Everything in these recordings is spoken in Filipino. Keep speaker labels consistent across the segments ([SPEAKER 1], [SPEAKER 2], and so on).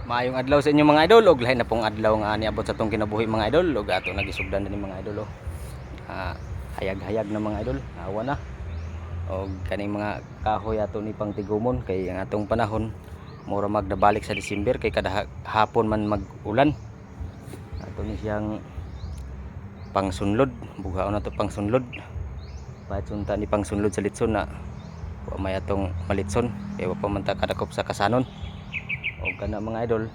[SPEAKER 1] Maayong adlaw sa inyo mga idol, og lahi na pong adlaw nga niabot sa tong kinabuhi mga idol, og ato nagisugdan din mga idol. Hayag-hayag na mga idol, awa na. Og kaning mga kahoy ato ni pang tigumon kay ang atong panahon mura magdabalik sa December kay kada hapon man mag-ulan. Ato ni siyang pangsunlod, bugaon na to pangsunlod. Bahit sunta ni pangsunlod sa litson na wa may atong malitson kay wa pa man ta kadakop sa kasanon. O kana mga idol,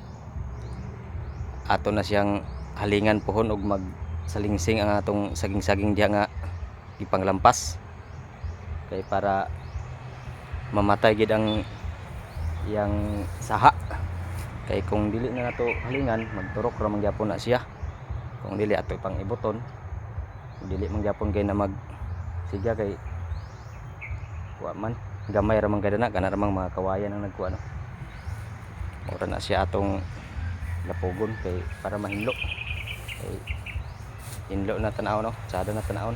[SPEAKER 1] ato na siyang halingan pohon og magsalingsing ang atong saging-saging diha nga ipanglampas kay para mamatay gid ang iyang saha. Kay kung dili na nato halingan, magturok ra man gyapon na siya. Kung dili ato pang ibuton, dili man gyapon kay na magsiga kay wa man gamay ra man kadana kana ra mang mga kawayan ang nagkuha no. Ora na siya atong lapugon kay para mahinlo. Kay hinlo na tanaw no, sada na tanawon.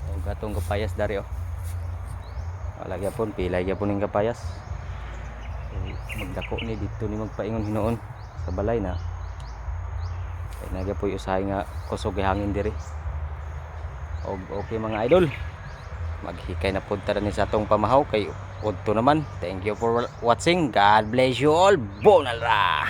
[SPEAKER 1] Og atong kapayas dari oh. Wala gyapon pilay gyapon ning kapayas. Magdako ni dito ni magpaingon hinuon sa balay na. Kay nagyapoy usahay nga kusog hangin diri. Og okay mga idol. Maghikay na pud ta ni sa atong pamahaw kay udto naman. Thank you for watching. God bless you all. Bonalra.